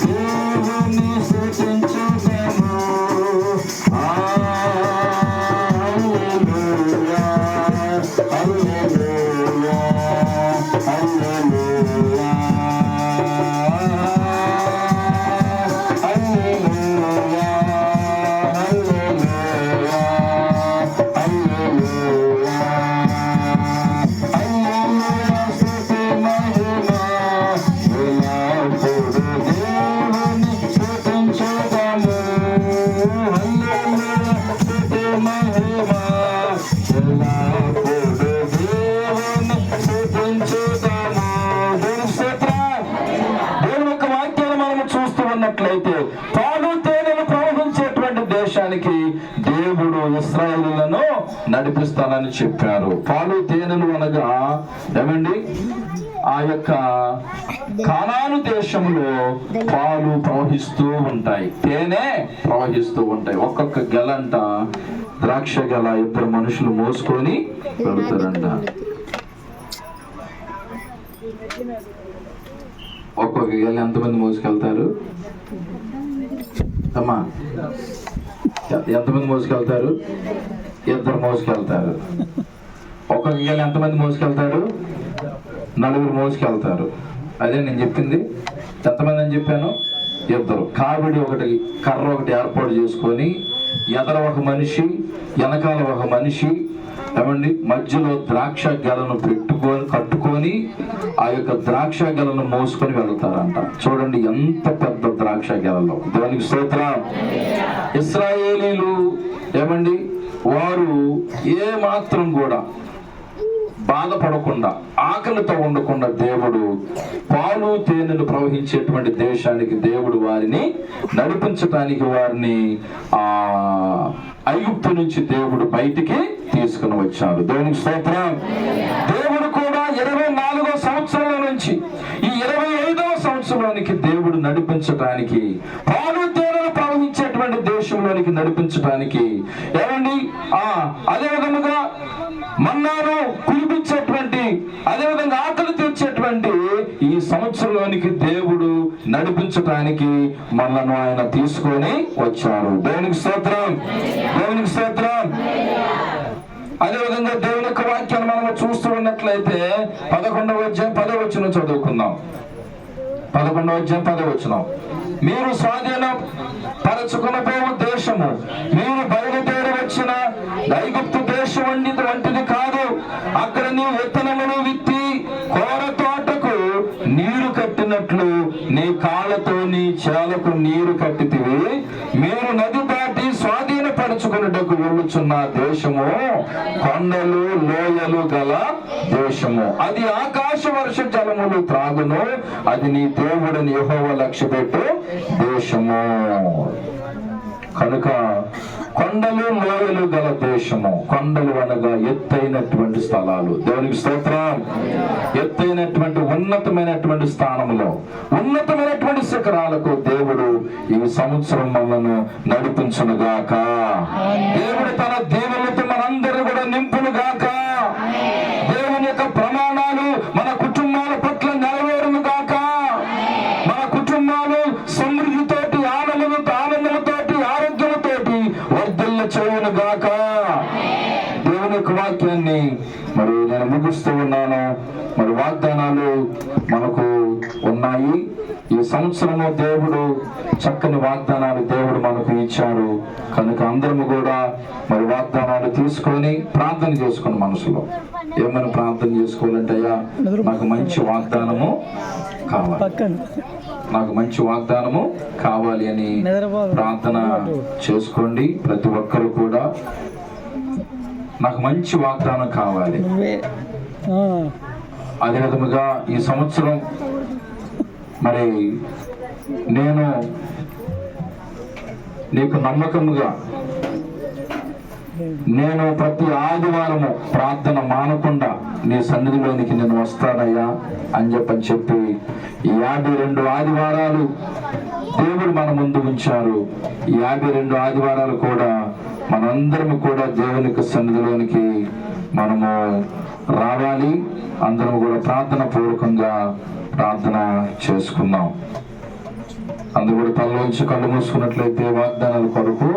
దేవుని స్తుతించుదాము. హల్లెలూయా హల్లెలూయా హల్లెలూయా హల్లెలూయా హల్లెలూయా హల్లెలూయా హల్లెలూయా స్తుతి మహిమ ఎల్లప్పుడూ దేవుని స్తుతించుదాము. హల్లెలూయా స్తుతి మహిమ ఎల్లప్పుడూ దేవుని స్తుతించుదాము. దేవుని స్తోత్రం. దేవుని యొక్క వాక్యాన్ని మనం చూస్తూ ఉన్నట్లయితే పాలు తేనెలు ప్రవహించేటువంటి దేశానికి దేవుడు ఇశ్రాయేలులను నడిపిస్తానని చెప్పారు. పాలు తేనెలు అనగా ఏమండి, ఆ యొక్క కానాను దేశంలో పాలు ప్రవహిస్తూ ఉంటాయి, తేనె ప్రవహిస్తూ ఉంటాయి. ఒక్కొక్క గెలంట ద్రాక్ష గెల ఇద్దరు మనుషులు మోసుకొని వెళుతారంట. ఒక్కొక్క గెల ఎంతమంది మోసుకెళ్తారు అమ్మా? ఎంతమంది మోసుకెళ్తారు? ఇద్దరు మోసుకెళ్తారు. ఒక్కొక్క గెల ఎంతమంది మోసుకెళ్తారు? నలుగురు మోసుకెళ్తారు. అదే నేను చెప్పింది. ఎంతమంది అని చెప్పాను? ఇద్దరు. కాబడి ఒకటి, కర్ర ఒకటి ఏర్పాటు చేసుకొని ఎదర ఒక మనిషి, వెనకాల ఒక మనిషి, ఏమండి, మధ్యలో ద్రాక్ష గెలను కట్టుకొని ఆ యొక్క ద్రాక్ష గెలను మోసుకొని వెళ్తారంట. చూడండి ఎంత పెద్ద ద్రాక్ష గెలలో. దేవునికి స్తోత్రం. ఇశ్రాయేలీలు ఏమండి, వారు ఏ మాత్రం కూడా బాధపడకుండా, ఆకలితో ఉండకుండా దేవుడు పాలు తేనెలు ప్రవహించేటువంటి దేశానికి దేవుడు వారిని నడిపించటానికి వారిని ఐగుప్తు నుంచి దేవుడు బయటికి తీసుకుని వచ్చాడు. దేవునికి స్తోత్రం. దేవుడు కూడా 24వ సంవత్సరంలో నుంచి ఈ 25వ సంవత్సరంలోనికి దేవుడు నడిపించటానికి, పాలు తేనెలు ప్రవహించేటువంటి దేశంలోనికి నడిపించటానికి, ఏమండి, అదే విధముగా మన్నాను కురిపించేటువంటి, అదేవిధంగా ఆకలి తీర్చేటువంటి ఈ సంవత్సరంలోనికి దేవుడు నడిపించటానికి మనల్ని ఆయన తీసుకొని వచ్చారు. దేవునికి స్తోత్రం. దేవునికి స్తోత్రం. అదేవిధంగా దేవుని యొక్క వాక్యాన్ని మనం చూస్తూ ఉన్నట్లయితే 11వ అధ్యాయం 10వ వచనం చదువుకుందాం. 11వ అధ్యాయం 10వ వచనం. మీరు స్వాధీనం పరచుకునబోవు దేశము మీరు బయలుదేరి వచ్చిన ఐగుప్తు దేశం వంటిది కాదు. అక్కడ నీ విత్తనములు విత్తి కోర తోటకు నీరు కట్టినట్లు నీ కాళ్ళతో నీ చేలకు నీరు కట్టితివి. మీరు నది దాటి స్వాధీనపరచుకున్నటకు వెళ్ళుచున్న దేశము కొండలు లోయలు గల దేశము. అది ఆకాశ వర్ష జలములు త్రాగును. అది నీ దేవుడిని యెహోవా లక్ష్యపెట్టు దేశము. కనుక కొండలు లోయలు గల దేశము. కొండలు అనగా ఎత్తైనటువంటి స్థలాలు. దేవునికి స్తోత్రం. ఎత్తైనటువంటి ఉన్నతమైనటువంటి స్థానంలో, ఉన్నతమైనటువంటి శిఖరాలకు దేవుడు ఈ సంవత్సరం మనను నడిపించును గాక. దేవుడు తన దీవెనలతో మనందరినీ కూడా నింపును గాక. దేవుని యొక్క ప్రమాణాలు మన కుటుంబాల పట్ల నెరవేరును గాక. మన కుటుంబాలు సమృద్ధితోటి, ఆనందముతోటి, ఆరోగ్యముతోటి వర్ధిల్ల చేయును గాక. దేవుని యొక్క వాక్యాన్ని మరి నేను ముగిస్తూ ఉన్నాను. మరి వాగ్దానాలు మనకు ఉన్నాయి. ఈ సంవత్సరము దేవుడు చక్కని వాగ్దానాలు దేవుడు మనకు ఇచ్చారు. కనుక అందరము కూడా మరి వాగ్దానాలు తీసుకొని ప్రార్థన చేసుకుని మనసులో ఏమైనా ప్రార్థన చేసుకోవాలంటే, అయ్యా నాకు మంచి వాగ్దానము కావాలి, నాకు మంచి వాగ్దానము కావాలి అని ప్రార్థన చేసుకోండి. ప్రతి ఒక్కరు కూడా నాకు మంచి వాగ్దానం కావాలి. అదే విధముగా ఈ సంవత్సరం మరి నేను నీకు నమ్మకముగా నేను ప్రతి ఆదివారము ప్రార్థన మానకుండా నీ సన్నిధిలోనికి నేను వస్తానయ్యా అని చెప్పి 52 ఆదివారాలు దేవుడు మన ముందు ఉంచారు. ఈ 52 ఆదివారాలు కూడా మనందరము కూడా దేవునికి సన్నిధిలోనికి మనము రావాలి. అందరం కూడా ప్రార్థన పూర్వకంగా ప్రార్థన చేసుకుందాం. అందరూ కూడా తలలోంచి కళ్ళు మూసుకున్నట్లయితే వాగ్దానాల కొరకు